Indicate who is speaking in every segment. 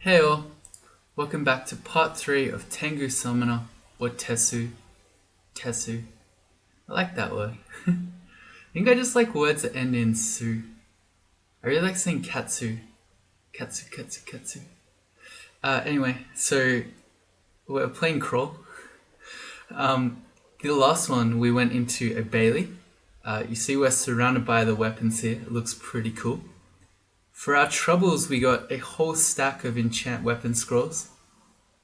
Speaker 1: Hey all, welcome back to part 3 of Tengu Summoner, or TeSu. TeSu. I like that word. I think I just like words that end in su. I really like saying katsu. Katsu, katsu, katsu. Anyway, so we're playing Crawl. The last one we went into a Bailey. You see we're surrounded by the weapons here. It looks pretty cool. For our troubles, we got a whole stack of enchant weapon scrolls.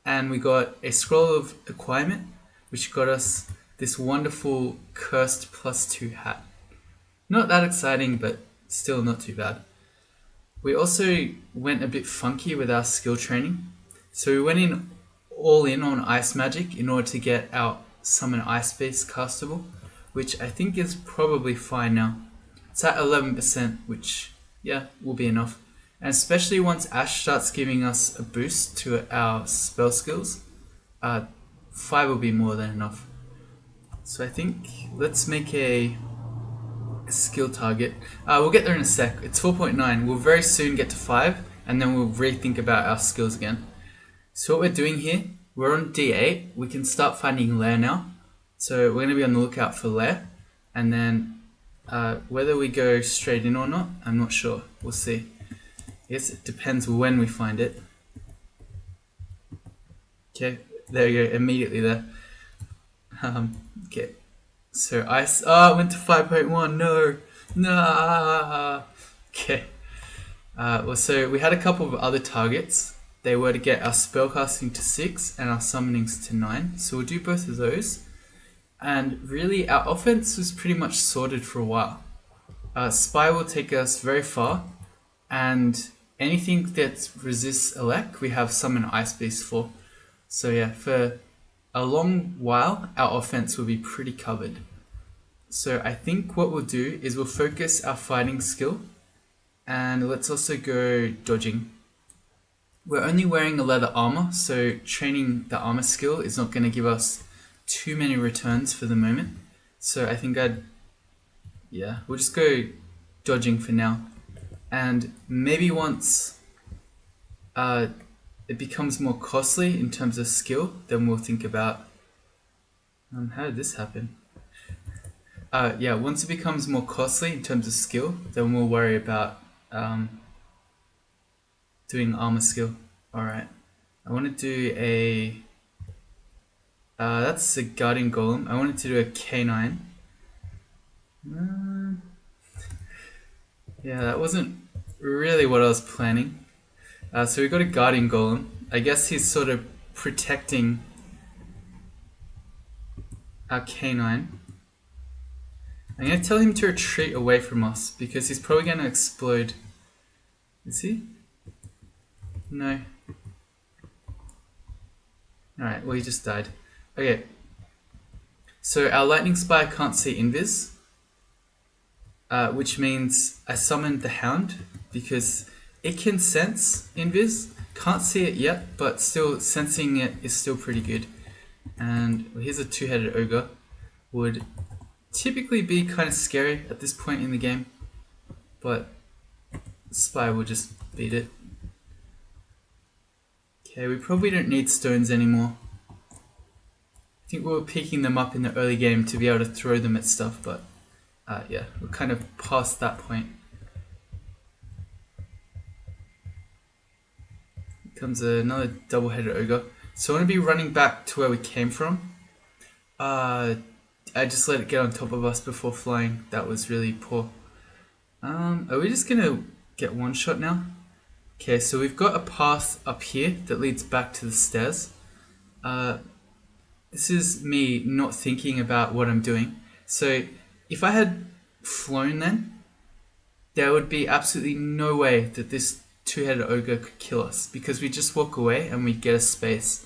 Speaker 1: And we got a scroll of acquirement, which got us this wonderful cursed +2 hat. Not that exciting, but still not too bad. We also went a bit funky with our skill training. So we went in all in on ice magic in order to get our summon ice beast castable, which I think is probably fine now. It's at 11%, which yeah, will be enough. And especially once Ash starts giving us a boost to our spell skills, 5 will be more than enough. So I think let's make a skill target. We'll get there in a sec. It's 4.9. We'll very soon get to 5, and then we'll rethink about our skills again. So what we're doing here, we're on D8. We can start finding Lair now. So we're going to be on the lookout for Lair. And then whether we go straight in or not, I'm not sure. We'll see. I guess it depends when we find it. Okay, there you go, immediately there. Okay, so ice. Oh, it went to 5.1. No. Okay. Well, so we had a couple of other targets. They were to get our spellcasting to 6 and our summonings to 9. So we'll do both of those. And really, our offense was pretty much sorted for a while. Spy will take us very far, and anything that resists Elec, we have Summon Ice Beast for. So yeah, for a long while, our offense will be pretty covered. So I think what we'll do is we'll focus our fighting skill, and let's also go dodging. We're only wearing a leather armor, so training the armor skill is not going to give us too many returns for the moment. So I think we'll just go dodging for now. And maybe once it becomes more costly in terms of skill, then we'll think about how did this happen? Once it becomes more costly in terms of skill, then we'll worry about doing armor skill. Alright, I want to do a that's a guardian golem. I wanted to do a K9. Yeah, that wasn't really what I was planning. So we got a guardian golem. I guess he's sort of protecting our K9. I'm going to tell him to retreat away from us because he's probably going to explode. Is he? No. Alright, well he just died. Okay. So our lightning spire can't see invis. Which means I summoned the hound because it can sense invis. Can't see it yet, but still sensing it is still pretty good. And here's a two-headed ogre. Would typically be kind of scary at this point in the game, but spy will just beat it. Okay, we probably don't need stones anymore. I think we were picking them up in the early game to be able to throw them at stuff, but yeah, we're kind of past that point. Here comes another double-headed ogre. So I want to be running back to where we came from. I just let it get on top of us before flying. That was really poor. Are we just going to get one shot now? Okay, so we've got a path up here that leads back to the stairs. This is me not thinking about what I'm doing. So if I had flown then, there would be absolutely no way that this two-headed ogre could kill us because we just walk away and we get a space.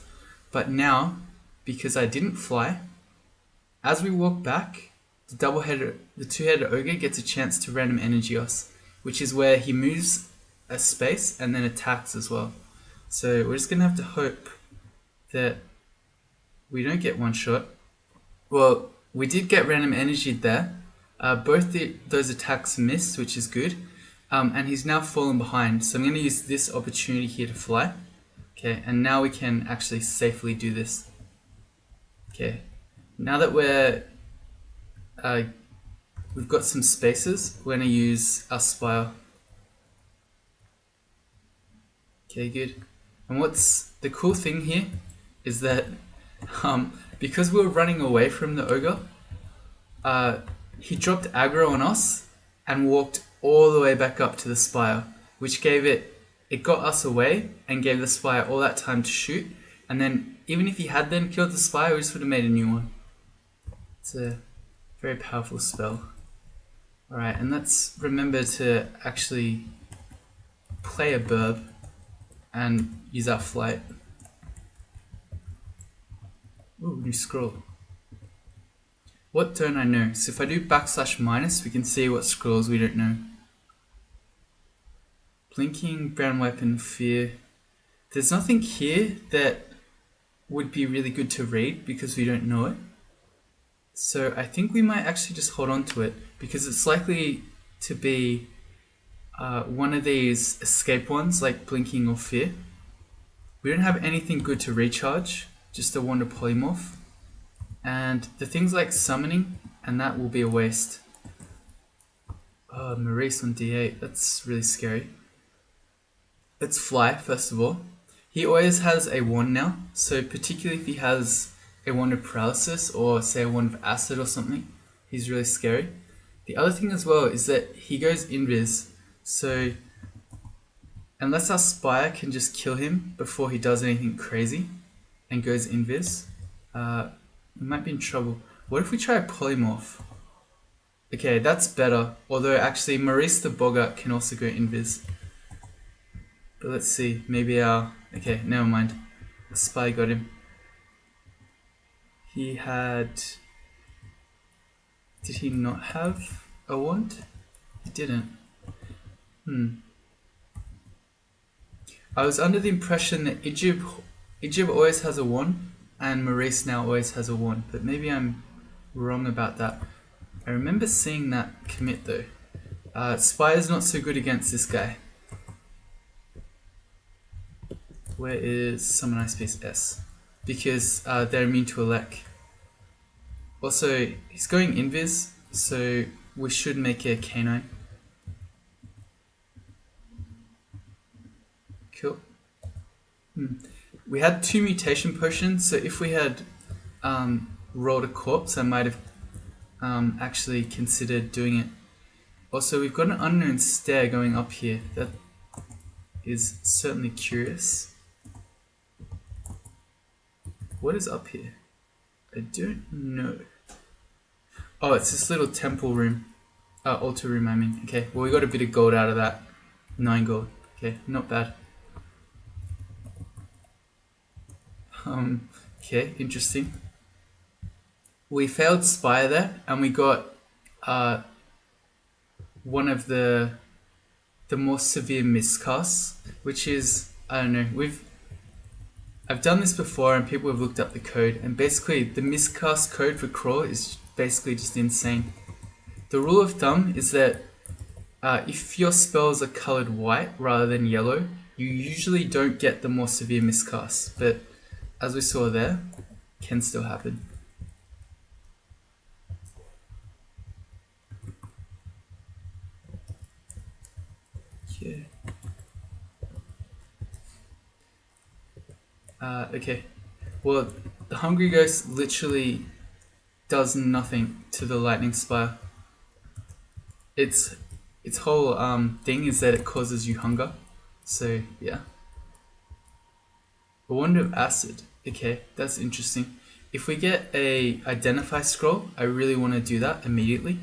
Speaker 1: But now, because I didn't fly, as we walk back, the two-headed ogre gets a chance to random energy us, which is where he moves a space and then attacks as well. So we're just gonna have to hope that we don't get one shot. Well, we did get random energy there. Both those attacks missed, which is good. And he's now fallen behind. So I'm going to use this opportunity here to fly. Okay, and now we can actually safely do this. Okay, now that we've got some spaces, we're gonna use our spire. Okay, good. And what's the cool thing here is that because we were running away from the ogre, he dropped aggro on us and walked all the way back up to the spire, which it got us away and gave the spire all that time to shoot. And then even if he had then killed the spire, we just would have made a new one. It's a very powerful spell. Alright, and let's remember to actually play a burb and use our flight. Ooh, new scroll. What don't I know? So if I do /- we can see what scrolls we don't know. Blinking, brown weapon, fear. There's nothing here that would be really good to read because we don't know it. So I think we might actually just hold on to it because it's likely to be one of these escape ones like blinking or fear. We don't have anything good to recharge, just a wand of polymorph. And the things like summoning, and that will be a waste. Oh, Maurice on D8, that's really scary. Let's fly, first of all. He always has a wand now, so particularly if he has a wand of paralysis or say a wand of acid or something, he's really scary. The other thing as well is that he goes invis, so unless our spire can just kill him before he does anything crazy and goes invis, we might be in trouble. What if we try a polymorph? Okay, that's better. Although actually Maurice the Boggart can also go invis. But let's see, maybe okay, never mind. The spy got him. He had... Did he not have a wand? He didn't. I was under the impression that Ijib always has a wand and Maurice now always has a wand, but maybe I'm wrong about that. I remember seeing that commit though. Spire's not so good against this guy. Where is summon ice piece S? Because they're immune to elec. Also, he's going invis, so we should make a canine. Cool. We had 2 mutation potions, so if we had rolled a corpse, I might have actually considered doing it. Also, we've got an unknown stair going up here. That is certainly curious. What is up here? I don't know. Oh, it's this little temple room. Altar room, I mean. Okay, well, we got a bit of gold out of that. 9 gold. Okay, not bad. Okay, interesting. We failed Spire there, and we got one of the more severe miscasts, which is, I don't know, I've done this before and people have looked up the code, and basically the miscast code for crawl is basically just insane. The rule of thumb is that if your spells are colored white rather than yellow, you usually don't get the more severe miscasts, but as we saw there, can still happen. Yeah. Okay. Well, the Hungry Ghost literally does nothing to the Lightning Spire. Its whole thing is that it causes you hunger. So yeah. A wand of acid. Okay, that's interesting. If we get a identify scroll, I really want to do that immediately.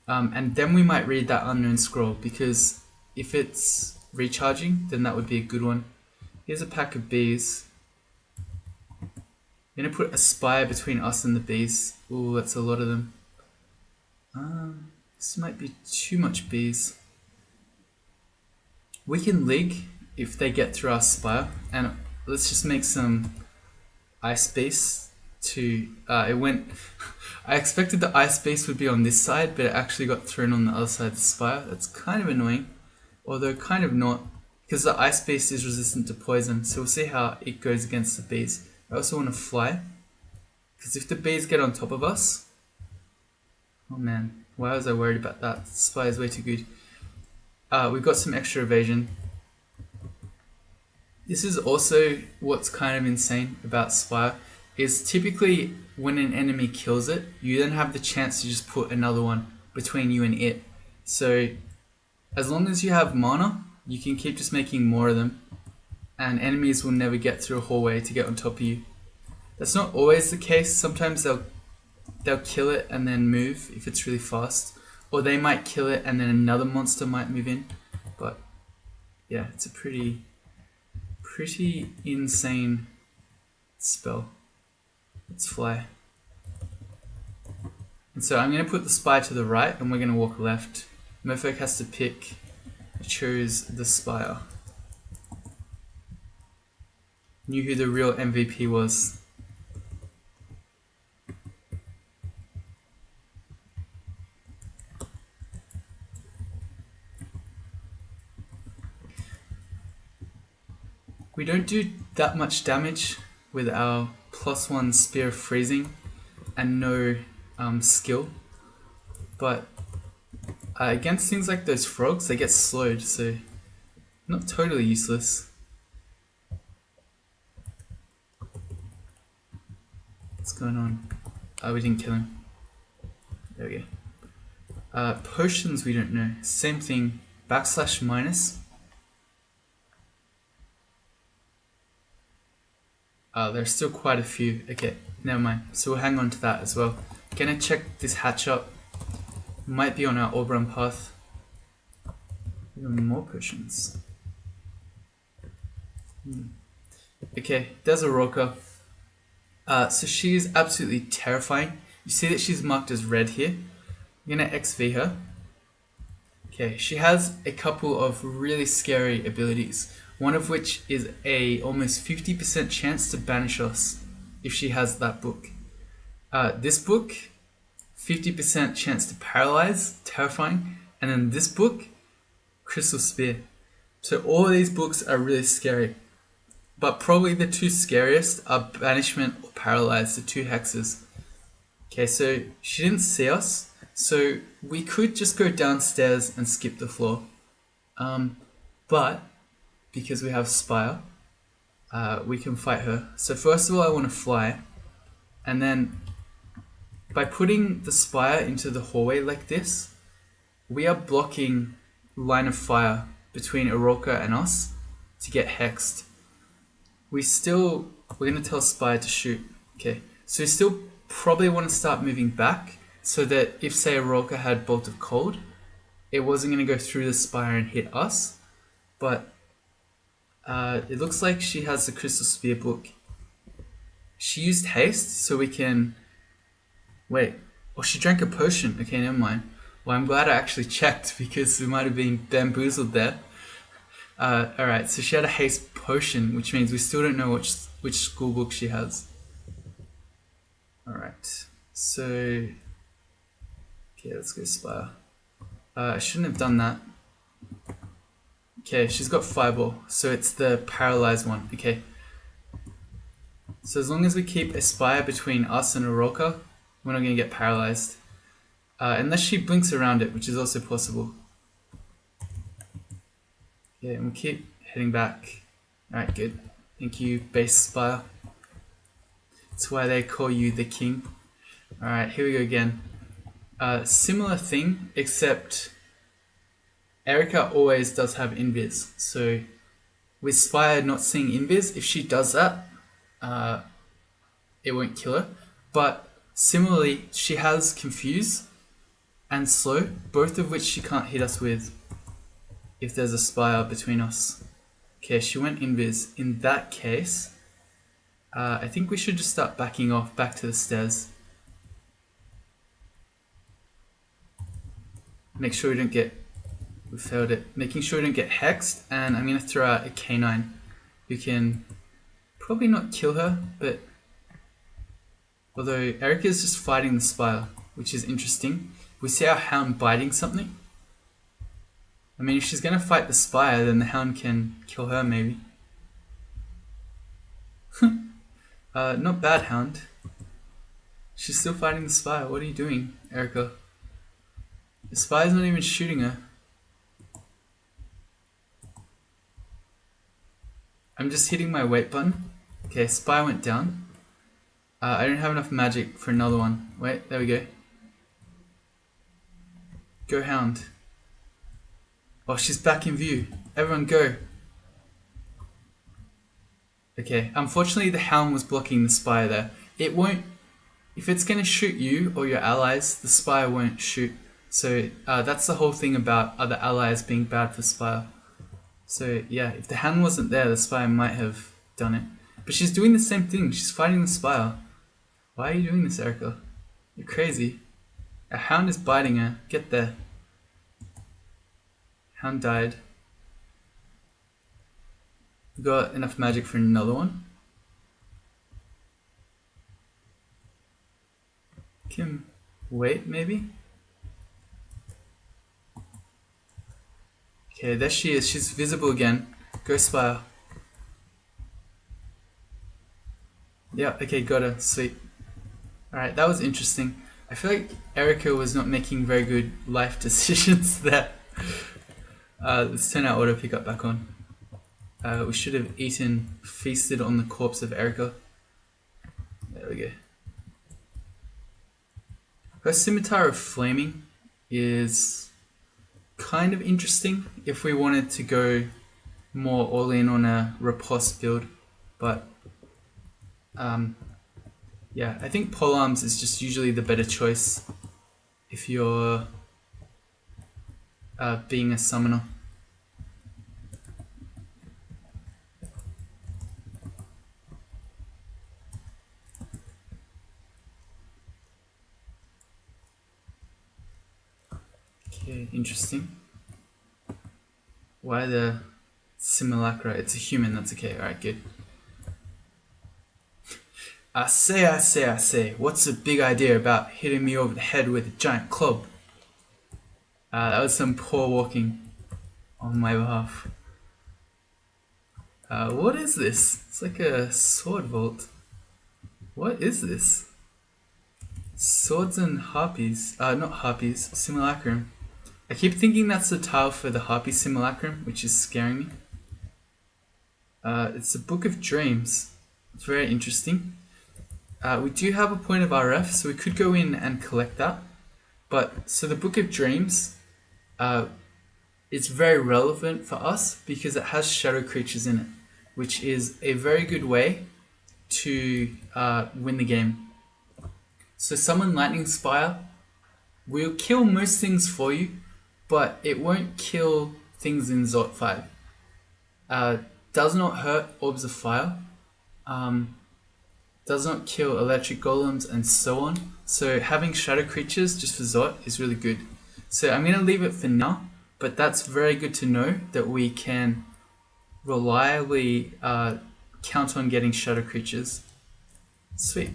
Speaker 1: And then we might read that unknown scroll, because if it's recharging, then that would be a good one. Here's a pack of bees. I'm gonna put a spire between us and the bees. Ooh, that's a lot of them. This might be too much bees. We can lig if they get through our spire, and let's just make some ice base to it went I expected the ice base would be on this side, but it actually got thrown on the other side of the spire. That's kind of annoying, although kind of not. because the ice beast is resistant to poison, so we'll see how it goes against the bees. I also want to fly, because if the bees get on top of us, oh man, why was I worried about that? Spy is way too good. We've got some extra evasion. This is also what's kind of insane about Spire, is typically when an enemy kills it, you then have the chance to just put another one between you and it. So as long as you have mana, you can keep just making more of them, and enemies will never get through a hallway to get on top of you. That's not always the case. Sometimes they'll kill it and then move if it's really fast, or they might kill it and then another monster might move in. But yeah, it's a pretty insane spell. Let's fly. And so I'm going to put the spire to the right and we're going to walk left. Merfolk has to pick. I chose the spire. Knew who the real MVP was. We don't do that much damage with our +1 Spear of Freezing and no skill, but against things like those frogs, they get slowed, so not totally useless. What's going on? We didn't kill him. There we go. Potions we don't know. Same thing, /-. There's still quite a few. Okay, never mind. So we'll hang on to that as well. Gonna check this hatch up. Might be on our Oberon path. Even more potions. Okay, there's Aurora. So she's absolutely terrifying. You see that she's marked as red here. I'm gonna XV her. Okay, she has a couple of really scary abilities. One of which is a almost 50% chance to banish us if she has that book. This book, 50% chance to paralyze, terrifying. And then this book, Crystal Spear. So all of these books are really scary. But probably the two scariest are Banishment or Paralyze, the two hexes. Okay, so she didn't see us. So we could just go downstairs and skip the floor. But because we have Spire, we can fight her. So first of all, I want to fly, and then by putting the Spire into the hallway like this, we are blocking line of fire between Aroka and us to get hexed. We're going to tell Spire to shoot. Okay, so we still probably want to start moving back so that if, say, Aroka had Bolt of Cold, it wasn't going to go through the Spire and hit us, but it looks like she has the Crystal Spear book. She used haste, so we can... Wait. Oh, she drank a potion. Okay, never mind. Well, I'm glad I actually checked because we might have been bamboozled there. Alright, so she had a haste potion, which means we still don't know which school book she has. Alright, so... Okay, let's go Spire. I shouldn't have done that. Okay, she's got Fireball, so it's the Paralyzed one. Okay. So as long as we keep a Spire between us and Aroka, we're not going to get paralyzed. Unless she blinks around it, which is also possible. Okay, and we'll keep heading back. Alright, good. Thank you, base Spire. That's why they call you the king. Alright, here we go again. Similar thing, except Erica always does have invis. So with Spire not seeing invis, if she does that, it won't kill her. But similarly, she has Confuse and Slow, both of which she can't hit us with if there's a Spire between us. Okay, she went invis. In that case, I think we should just start backing off back to the stairs. Make sure we don't get... We failed it. Making sure we don't get hexed, and I'm going to throw out a canine who can probably not kill her, but... Although Erica is just fighting the Spire, which is interesting. We see our Hound biting something. I mean, if she's gonna fight the Spire, then the Hound can kill her, maybe. Not bad, Hound. She's still fighting the Spire. What are you doing, Erica? The Spire's not even shooting her. I'm just hitting my wait button. Okay, Spire went down. I don't have enough magic for another one. Wait, there we go. Go, Hound. Oh, she's back in view. Everyone go. Okay, unfortunately the Hound was blocking the Spire there. It won't... If it's going to shoot you or your allies, the Spire won't shoot. So that's the whole thing about other allies being bad for Spire. So yeah, if the Hound wasn't there, the Spire might have done it. But she's doing the same thing. She's fighting the Spire. Why are you doing this, Erica? You're crazy. A Hound is biting her. Get there. Hound died. We got enough magic for another one. Can wait, maybe? Okay, there she is. She's visible again. Go Spire. Yeah, okay, got her. Sweet. Alright, that was interesting. I feel like Erica was not making very good life decisions there. Let's turn our auto pickup back on. We should have feasted on the corpse of Erica. There we go. Her Scimitar of Flaming is kind of interesting if we wanted to go more all in on a riposte build, but yeah, I think polearms is just usually the better choice if you're being a summoner. Okay, interesting. Why the simulacra? It's a human, that's okay. Alright, good. I say, what's the big idea about hitting me over the head with a giant club? That was some poor walking on my behalf. What is this? It's like a sword vault. What is this? Swords and harpies. Not harpies, simulacrum. I keep thinking that's the tile for the harpy simulacrum, which is scaring me. It's a Book of Dreams. It's very interesting. We do have a point of RF, so we could go in and collect that. But, so the Book of Dreams, it's very relevant for us because it has shadow creatures in it, which is a very good way to win the game. So summon Lightning Spire will kill most things for you, but it won't kill things in Zot 5. Does not hurt Orbs of Fire. Does not kill electric golems and so on. So having shadow creatures just for Zot is really good. So I'm going to leave it for now, but that's very good to know that we can reliably count on getting shadow creatures. Sweet.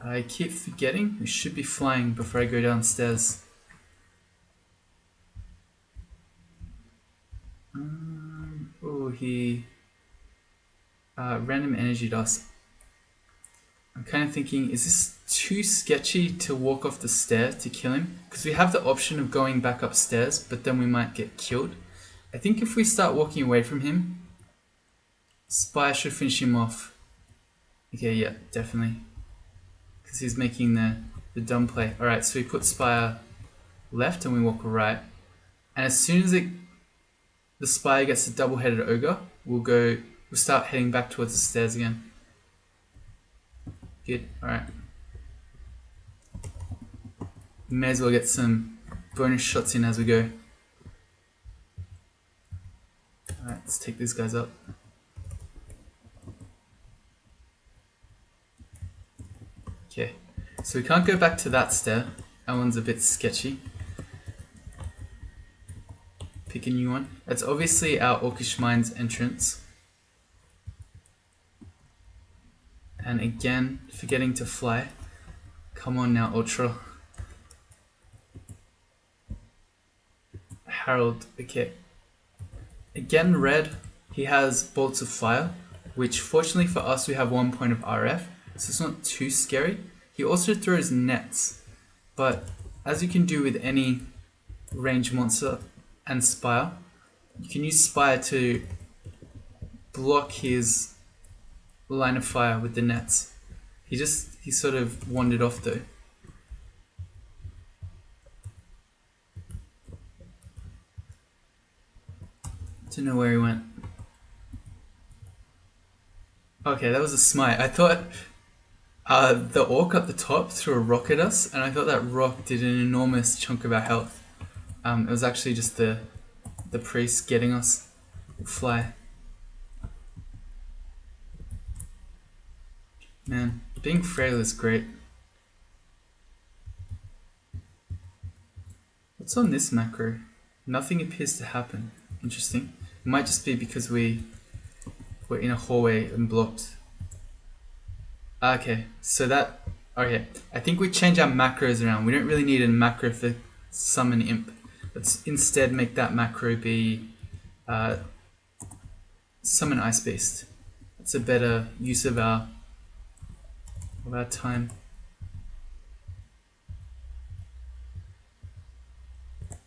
Speaker 1: I keep forgetting we should be flying before I go downstairs. Oh, he random energy dust. I'm kind of thinking, is this too sketchy to walk off the stair to kill him? Because we have the option of going back upstairs, but then we might get killed. I think if we start walking away from him, Spire should finish him off. Okay, yeah, definitely. Because he's making the dumb play. Alright, so we put Spire left and we walk right. And as soon as the Spire gets the double-headed ogre, we'll start heading back towards the stairs again. Good, alright. We may as well get some bonus shots in as we go. Alright, let's take these guys up. Okay, so we can't go back to that stair. That one's a bit sketchy. Pick a new one. That's obviously our Orcish Mines entrance. And again, forgetting to fly. Come on now, Ultra. Harold, okay. Again, red, he has bolts of fire, which fortunately for us we have 1 point of RF, so it's not too scary. He also throws nets, but as you can do with any range monster and Spire, you can use Spire to block his line of fire with the nets. He sort of wandered off though. Don't know where he went. Okay, that was a smite. I thought the orc at the top threw a rock at us, and I thought that rock did an enormous chunk of our health. It was actually just the priest getting us. Fly. Man, being frail is great. What's on this macro? Nothing appears to happen. Interesting. It might just be because we're in a hallway and blocked. Okay, so that... Okay, I think we change our macros around. We don't really need a macro for summon imp. Let's instead make that macro be summon ice beast. That's a better use of our time.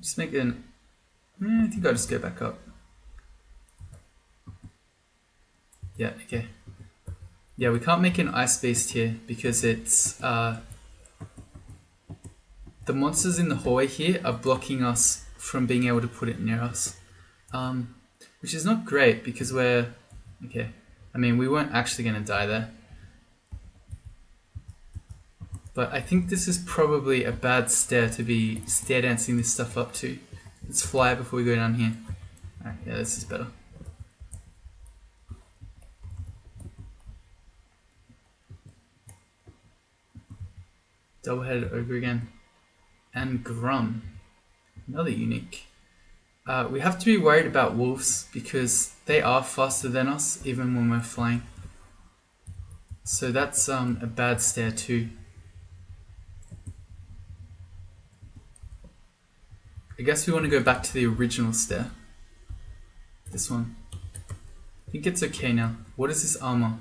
Speaker 1: Just make it I think I'll just go back up. Yeah, okay. Yeah, we can't make an ice beast here because it's the monsters in the hallway here are blocking us from being able to put it near us, which is not great because we're okay. I mean, we weren't actually going to die there, but I think this is probably a bad stair to be stair dancing this stuff up to. Let's fly before we go down here. Alright, yeah, this is better. Double-headed ogre again. And Grum. Another unique. We have to be worried about wolves because they are faster than us even when we're flying. So that's a bad stair too. I guess we want to go back to the original stair. This one. I think it's okay now. What is this armor?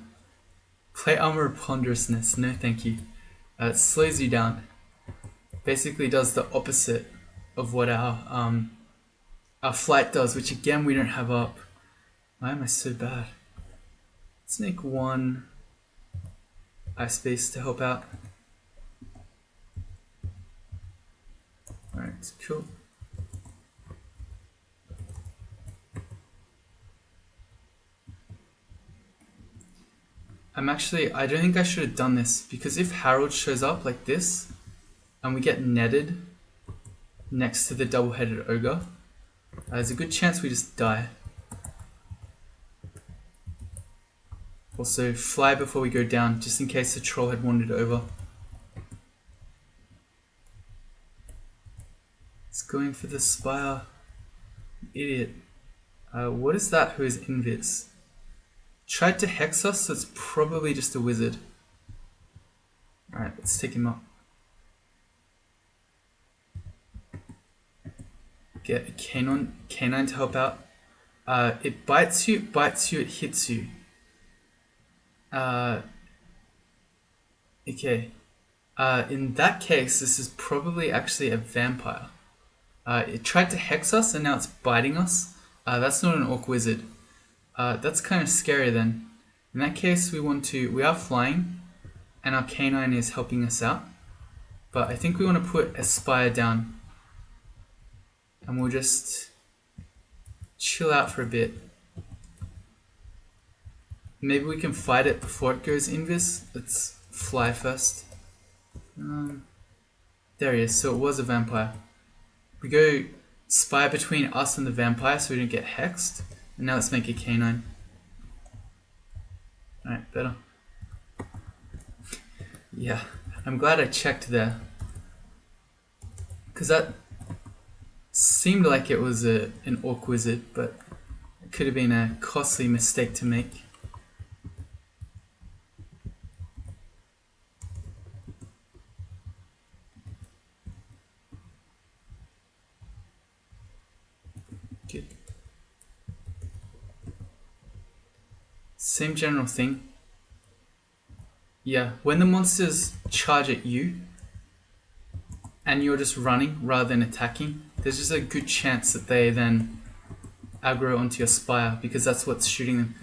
Speaker 1: Plate armor of ponderousness. No thank you. It slows you down. Basically does the opposite of what our flight does, which again we don't have up. Why am I so bad? Let's make one ice base to help out. Alright, cool. I don't think I should have done this because if Harold shows up like this and we get netted next to the double-headed ogre, there's a good chance we just die. Also, fly before we go down just in case the troll had wandered over. It's going for the spire. Idiot. What is that who is invis? Tried to hex us, so it's probably just a wizard. Alright, let's take him up. Get a canine to help out. It bites you, it hits you. Okay. In that case, this is probably actually a vampire. It tried to hex us and now it's biting us. That's not an orc wizard. That's kind of scary then. In that case, we are flying and our canine is helping us out. But I think we want to put a spire down and we'll just chill out for a bit. Maybe we can fight it before it goes invis. Let's fly first. There he is, so it was a vampire. We go spy between us and the vampire so we don't get hexed. And now let's make a canine. Alright, better. Yeah, I'm glad I checked there. Because that seemed like it was an orc wizard, but it could have been a costly mistake to make. Same general thing. Yeah, when the monsters charge at you and you're just running rather than attacking, there's just a good chance that they then aggro onto your spire because that's what's shooting them.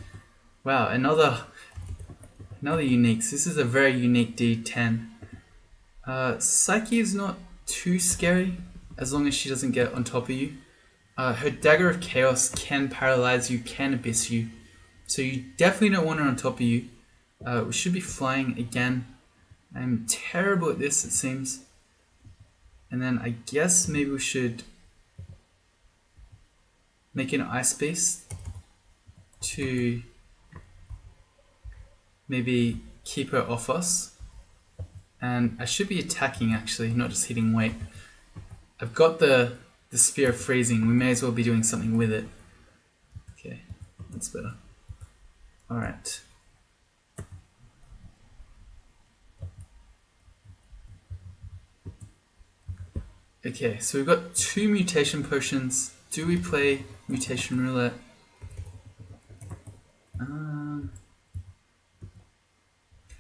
Speaker 1: Wow, another unique. This is a very unique D10. Psyche is not too scary as long as she doesn't get on top of you. Her Dagger of Chaos can paralyze you, can abyss you. So you definitely don't want her on top of you. We should be flying again. I'm terrible at this, it seems. And then I guess maybe we should make an ice beast to maybe keep her off us. And I should be attacking actually, not just hitting weight. I've got the Spear of Freezing. We may as well be doing something with it. Okay, that's better. Alright. Okay, so we've got 2 mutation potions. Do we play mutation roulette?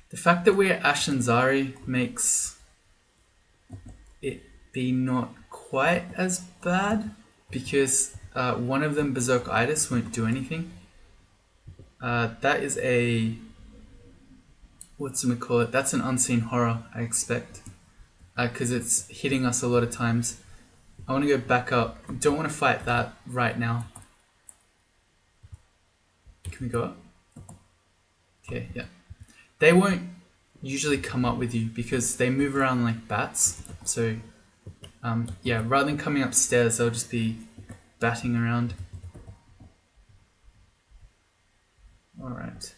Speaker 1: The fact that we're Ashanzari makes it be not quite as bad because one of them, Berserkitis, won't do anything. That is a... whatchamacallit? That's an unseen horror, I expect. Because it's hitting us a lot of times. I want to go back up. Don't want to fight that right now. Can we go up? Okay, yeah. They won't usually come up with you because they move around like bats. So, yeah, rather than coming upstairs, they'll just be batting around. Alright.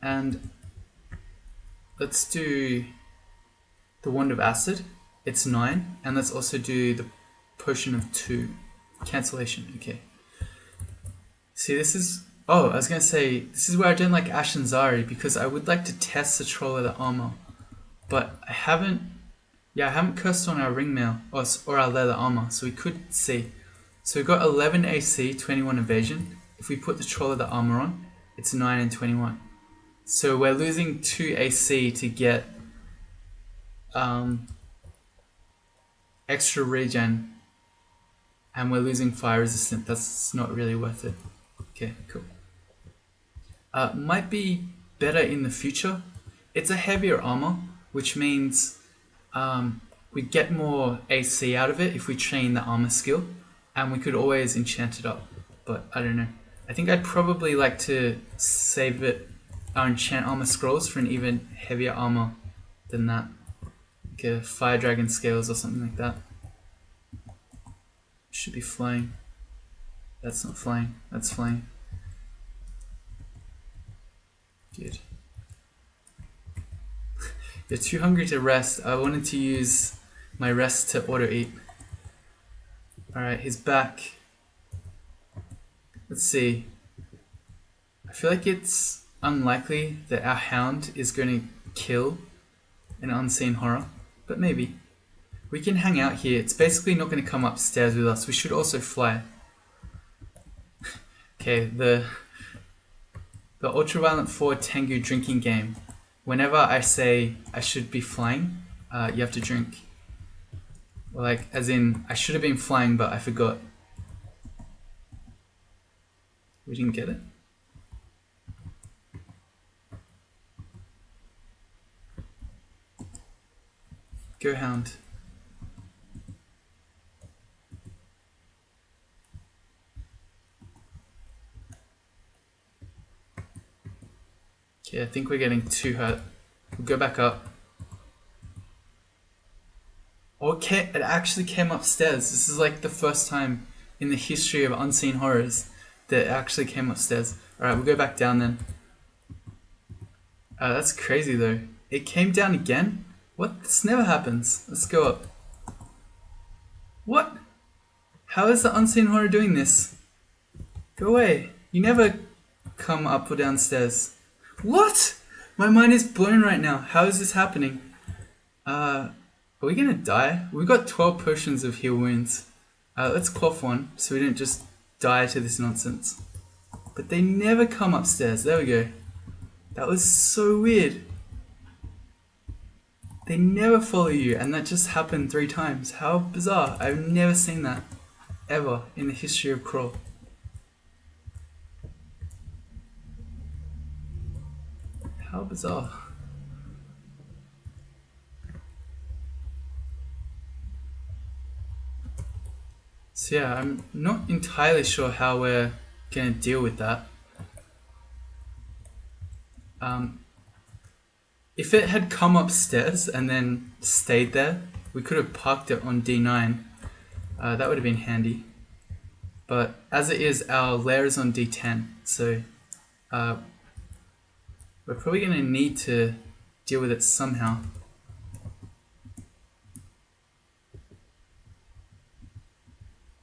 Speaker 1: And let's do the Wand of Acid. It's 9. And let's also do the Potion of 2. Cancellation, okay. See, this is... oh, I was going to say, this is where I don't like Ashanzari because I would like to test the Troll Leather Armor. But I haven't... yeah, I haven't cursed on our Ringmail or our Leather Armor, so we could see. So we've got 11 AC, 21 Evasion. If we put the Troll Leather Armor on, it's 9 and 21. So we're losing 2 AC to get extra regen, and we're losing fire resistant. That's not really worth it. Okay, cool. Might be better in the future. It's a heavier armor, which means we get more AC out of it if we train the armor skill, and we could always enchant it up, but I don't know. I think I'd probably like to save our enchant armor scrolls for an even heavier armor than that. Like a Fire Dragon Scales or something like that. Should be flying. That's not flying, that's flying. Good. You're too hungry to rest. I wanted to use my rest to auto-eat. Alright, he's back. Let's see. I feel like it's unlikely that our hound is going to kill an unseen horror, but maybe. We can hang out here. It's basically not going to come upstairs with us. We should also fly. Okay, the Ultraviolent 4 Tengu drinking game. Whenever I say I should be flying, you have to drink. Like, as in, I should have been flying, but I forgot. We didn't get it? Go hound. Okay, I think we're getting too hurt. We'll go back up. Okay, it actually came upstairs. This is like the first time in the history of Unseen Horrors that it actually came upstairs. Alright, we'll go back down then. That's crazy though. It came down again? What? This never happens. Let's go up. What? How is the Unseen Horror doing this? Go away. You never come up or downstairs. What? My mind is blown right now. How is this happening? Are we gonna die? We've got 12 potions of heal wounds. Let's quaff one so we don't just die to this nonsense. but they never come upstairs. There we go. That was so weird. They never follow you, and that just happened 3 times. How bizarre. I've never seen that ever in the history of Crawl. How bizarre. So yeah, I'm not entirely sure how we're gonna deal with that. If it had come upstairs and then stayed there, we could have parked it on D9. That would have been handy. But as it is, our lair is on D10, so we're probably going to need to deal with it somehow.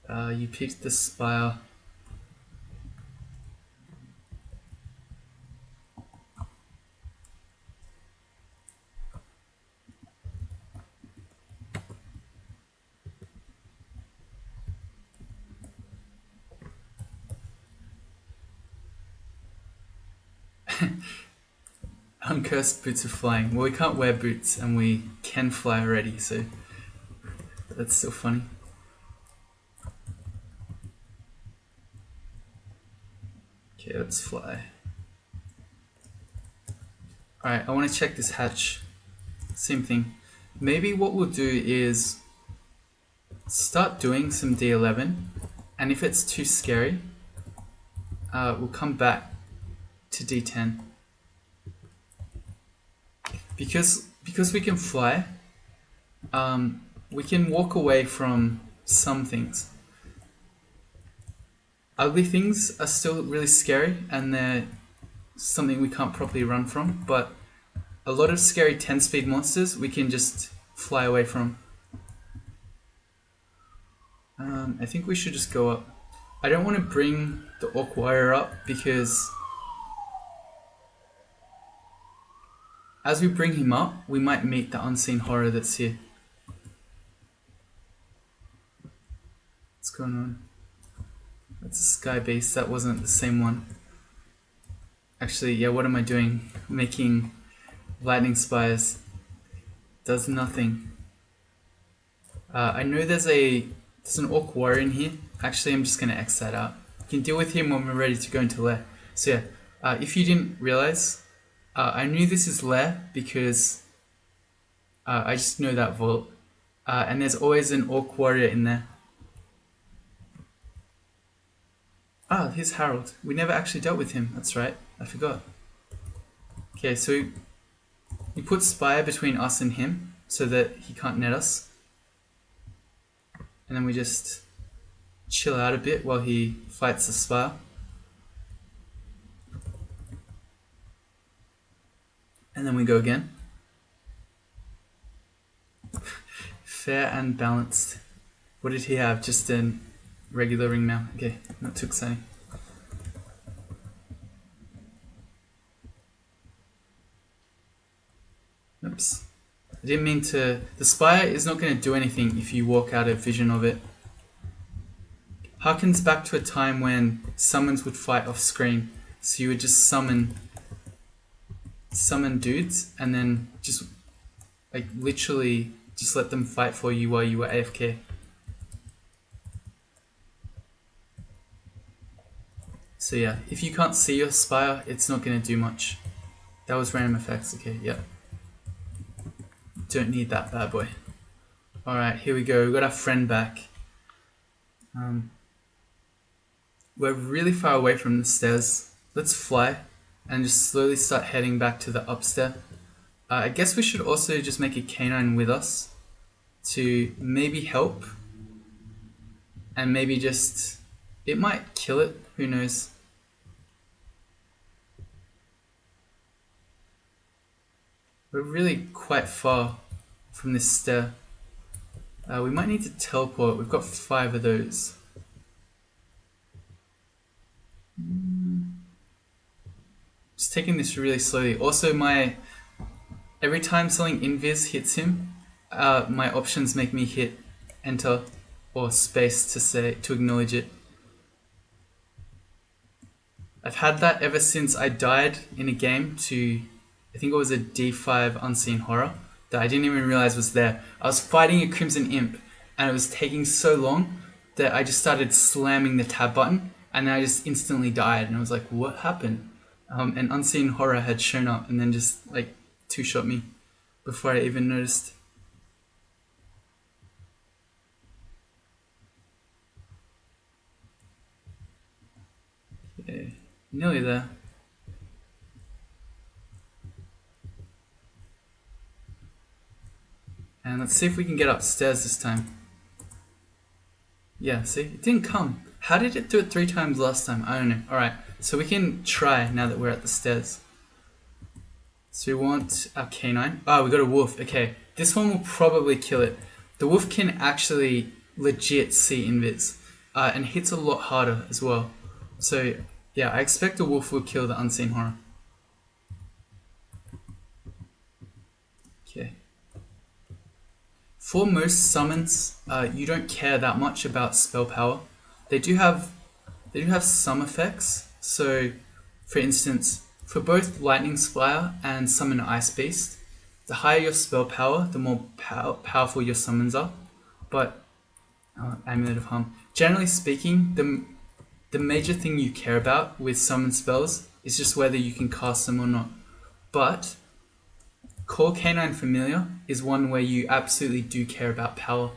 Speaker 1: You picked the spire. Uncursed boots are flying. Well, we can't wear boots and we can fly already, so that's still funny. Okay, let's fly. Alright, I want to check this hatch. Same thing. Maybe what we'll do is start doing some D11, and if it's too scary, we'll come back to D10. Because we can fly, we can walk away from some things. Ugly things are still really scary, and they're something we can't properly run from, but a lot of scary 10-speed monsters we can just fly away from. I think we should just go up. I don't want to bring the Orc Warrior up because as we bring him up, we might meet the unseen horror that's here. What's going on? That's a sky beast. That wasn't the same one. Actually, yeah, what am I doing? Making lightning spires. Does nothing. I know there's an Orc Warrior in here. Actually, I'm just going to X that out. We can deal with him when we're ready to go into lair. So yeah, if you didn't realize, I knew this is lair because I just know that vault. And there's always an Orc Warrior in there. Ah, here's Harold. We never actually dealt with him. That's right. I forgot. Okay, so you put Spire between us and him so that he can't net us. And then we just chill out a bit while he fights the Spire. And then we go again. Fair and balanced. What did he have? Just a regular ring now. Okay, not too exciting. Oops. I didn't mean to... The Spire is not going to do anything if you walk out of vision of it. Harkens back to a time when summons would fight off screen. So you would just summon dudes and then just like literally just let them fight for you while you were AFK. So yeah, if you can't see your Spire, it's not going to do much. That was random effects. Okay, yeah. Don't need that bad boy. Alright, here we go. We got our friend back. We're really far away from the stairs. Let's fly and just slowly start heading back to the upstairs. I guess we should also just make a canine with us to maybe help. And maybe just... It might kill it. Who knows? We're really quite far from this stair. We might need to teleport. We've got 5 of those. Just taking this really slowly. Also, every time something invis hits him, my options make me hit enter or space to acknowledge it. I've had that ever since I died in a game to, I think it was a D5 Unseen Horror that I didn't even realize was there. I was fighting a Crimson Imp and it was taking so long that I just started slamming the tab button and I just instantly died and I was like, what happened? And Unseen Horror had shown up and then just like two-shot me before I even noticed. Okay, nearly there. And let's see if we can get upstairs this time. Yeah, see? It didn't come. How did it do it 3 times last time? I don't know. Alright, so we can try now that we're at the stairs. So we want our canine. Oh, we got a wolf. Okay, this one will probably kill it. The wolf can actually legit see invis. And hits a lot harder as well. So, yeah, I expect the wolf will kill the Unseen Horror. Okay. For most summons, you don't care that much about spell power. They do have some effects. So, for instance, for both Lightning Spire and Summon Ice Beast, the higher your spell power, the more powerful your summons are. But Amulet of Harm. Generally speaking, the major thing you care about with summon spells is just whether you can cast them or not. But Core Canine Familiar is one where you absolutely do care about power.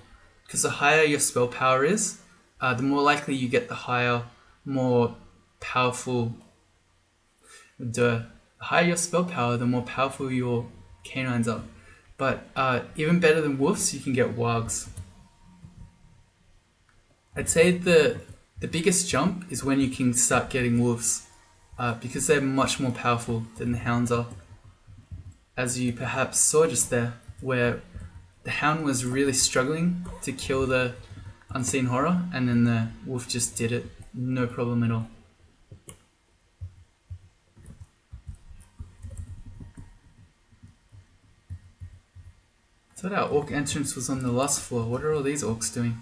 Speaker 1: Because the higher your spell power is, the more likely you get the higher, more powerful... The higher your spell power, the more powerful your canines are. But even better than wolves, you can get wargs. I'd say the biggest jump is when you can start getting wolves. Because they're much more powerful than the hounds are. As you perhaps saw just there, where the hound was really struggling to kill the Unseen Horror, and then the wolf just did it, no problem at all. I thought our orc entrance was on the last floor. What are all these orcs doing?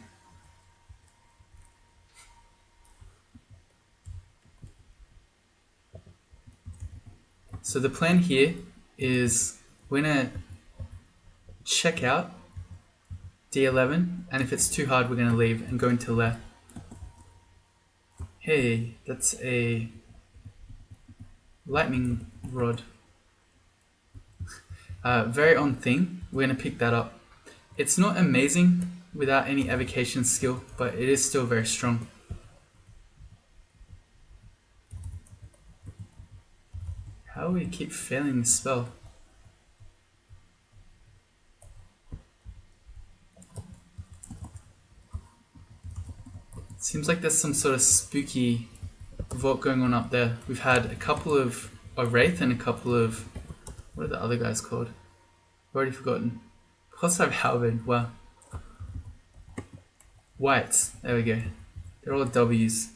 Speaker 1: So the plan here is we're gonna check out D11, and if it's too hard, we're gonna leave and go into lair. Hey, that's a lightning rod. Very on thing. We're gonna pick that up. It's not amazing without any evocation skill, but it is still very strong. How do we keep failing this spell? Seems like there's some sort of spooky vault going on up there. We've had a couple of a wraith and a couple of, what are the other guys called? I've already forgotten. Plus I've halberd. Wow. Whites. There we go. They're all W's.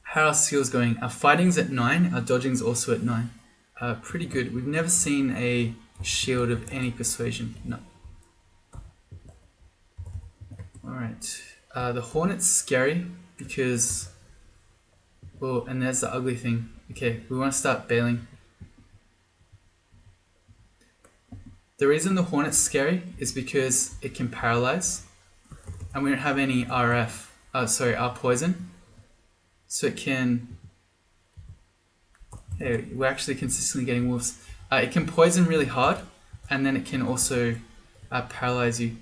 Speaker 1: How are our skills going? Our fighting's at 9. Our dodging's also at 9. Pretty good. We've never seen a shield of any persuasion. No. Alright. The Hornet's scary because... Oh, and there's the ugly thing. Okay, we want to start bailing. The reason the Hornet's scary is because it can paralyze. And we don't have any RF. Our poison. So it can... Hey, we're actually consistently getting wolves. It can poison really hard. And then it can also paralyze you.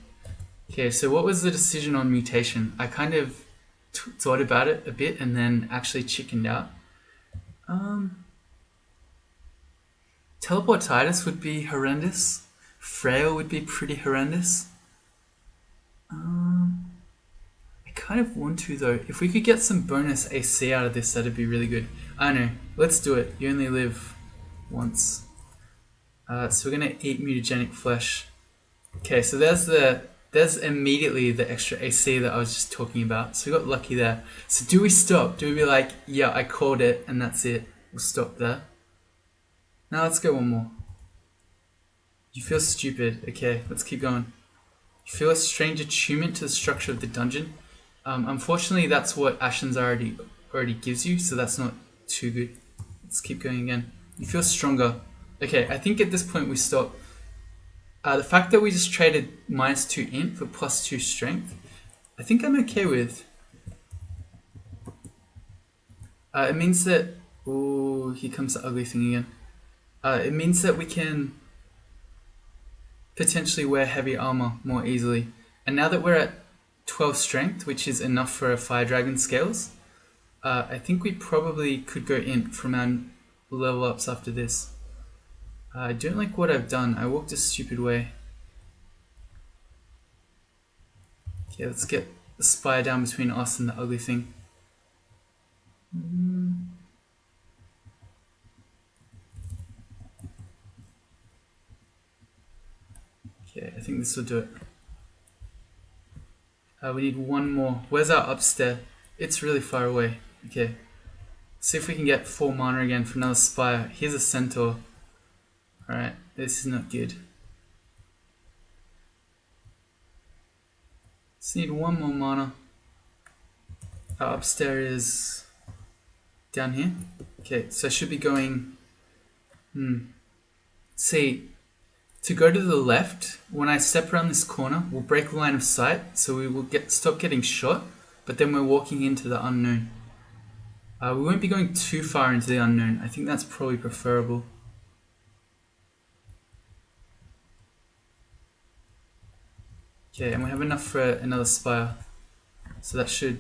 Speaker 1: Okay, so what was the decision on mutation? I kind of thought about it a bit and then actually chickened out. Teleportitis would be horrendous. Frail would be pretty horrendous. I kind of want to though. If we could get some bonus AC out of this, that'd be really good. I don't know. Let's do it. You only live once. So we're gonna eat mutagenic flesh. Okay, so there's immediately the extra AC that I was just talking about. So we got lucky there. So do we stop? Do we be like, yeah, I called it and that's it. We'll stop there. Now let's go one more. You feel stupid. Okay, let's keep going. You feel a strange attunement to the structure of the dungeon. Unfortunately, that's what Ashen's already gives you, so that's not too good. Let's keep going again. You feel stronger. Okay, I think at this point we stop. The fact that we just traded -2 int for +2 strength, I think I'm okay with. It means that... Oh, here comes the ugly thing again. It means that we can potentially wear heavy armor more easily. And now that we're at 12 strength, which is enough for a fire dragon scales, I think we probably could go int from our level ups after this. I don't like what I've done. I walked a stupid way. Okay, let's get the spire down between us and the ugly thing. Okay, I think this will do it. We need one more. Where's our upstairs? It's really far away. Okay. See if we can get 4 mana again for another spire. Here's a centaur. Alright, this is not good. Just need one more mana. Our upstairs is down here. Okay, so I should be going... See, to go to the left, when I step around this corner, we'll break line of sight, so we will stop getting shot, but then we're walking into the unknown. We won't be going too far into the unknown. I think that's probably preferable. Okay, and we have enough for another spire, so that should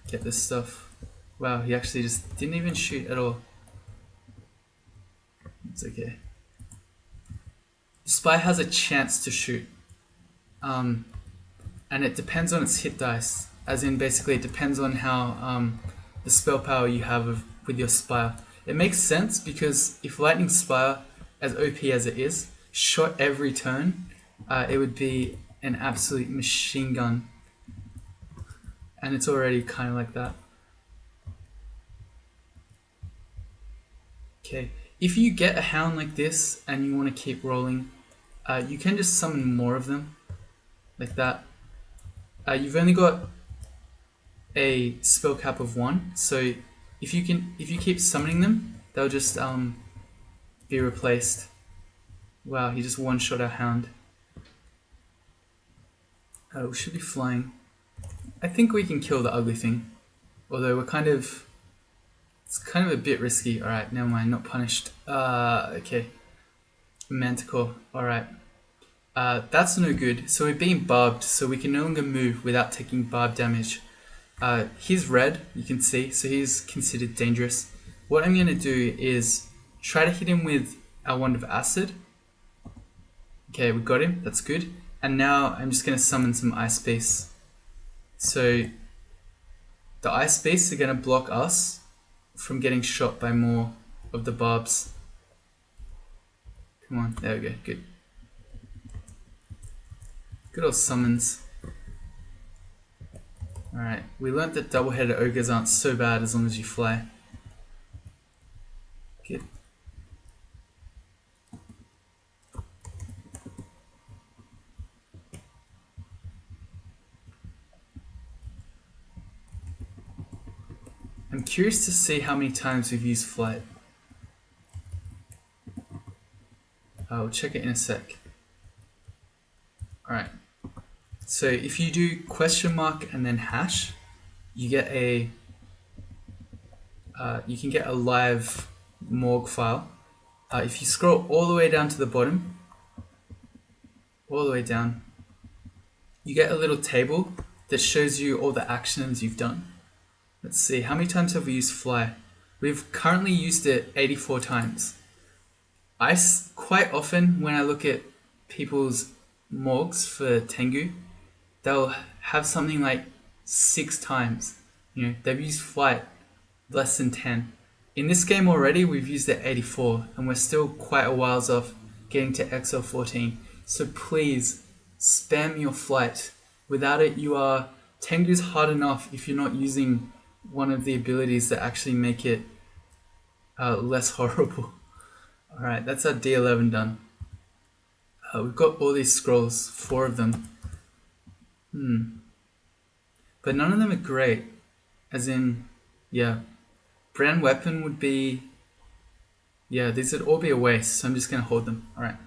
Speaker 1: get this stuff. Wow, he actually just didn't even shoot at all. It's okay. Spire has a chance to shoot, and it depends on its hit dice, as in basically it depends on how the spell power you have with your spire. It makes sense because if lightning spire, as OP as it is, shot every turn, it would be an absolute machine gun, and it's already kind of like that. Okay, if you get a hound like this and you want to keep rolling, you can just summon more of them, like that. You've only got a spell cap of 1, so if you keep summoning them, they'll just be replaced. Wow, he just one-shot our hound. We should be flying. I think we can kill the ugly thing, although it's kind of a bit risky. Alright, never mind, not punished. Okay. Manticore, alright. That's no good. So we're being barbed, so we can no longer move without taking barb damage. He's red, you can see, so he's considered dangerous. What I'm going to do is try to hit him with our Wand of Acid. Okay, we got him, that's good. And now I'm just going to summon some Ice Beasts. So the Ice Beasts are going to block us from getting shot by more of the barbs. Come on, there we go, good. Good old summons. Alright, we learnt that double-headed ogres aren't so bad as long as you fly. Good. I'm curious to see how many times we've used flight. I'll check it in a sec. Alright. So if you do question mark and then hash, you get a you can get a live morgue file. If you scroll all the way down to the bottom, all the way down, you get a little table that shows you all the actions you've done. Let's see, how many times have we used fly? We've currently used it 84 times. Quite often when I look at people's morgues for Tengu, they'll have something like 6 times. You know, they've used flight less than 10. In this game already, we've used it 84, and we're still quite a whiles off getting to XL14. So please, spam your flight. Without it, Tengu's hard enough if you're not using one of the abilities that actually make it less horrible. Alright, that's our D11 done. We've got all these scrolls, 4 of them. But none of them are great. As in, yeah. Brand weapon would be... Yeah, these would all be a waste, so I'm just going to hold them. Alright.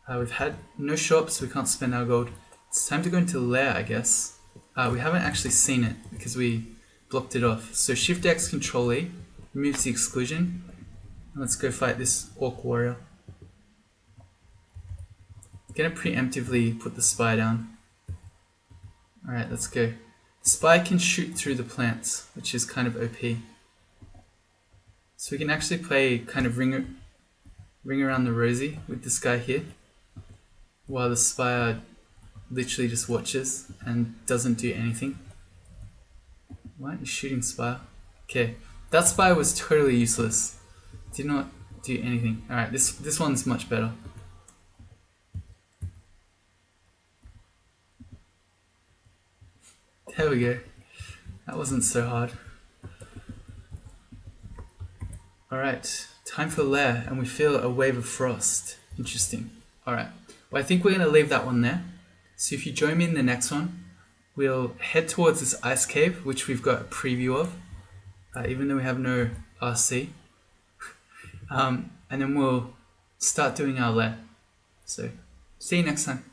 Speaker 1: We've had no shop, so we can't spend our gold. It's time to go into lair, I guess. We haven't actually seen it because we blocked it off. So Shift X Control E removes the exclusion. And let's go fight this Orc Warrior. I'm gonna preemptively put the spy down. Alright, let's go. The spy can shoot through the plants, which is kind of OP. So we can actually play kind of ring around the rosy with this guy here, while the spy literally just watches and doesn't do anything. Why aren't you shooting spire? Okay, that spire was totally useless. Did not do anything. Alright, this one's much better. There we go. That wasn't so hard. Alright, time for lair, and we feel a wave of frost. Interesting. Alright, well I think we're going to leave that one there. So if you join me in the next one, we'll head towards this ice cave, which we've got a preview of, even though we have no RC. And then we'll start doing our lair. So, see you next time.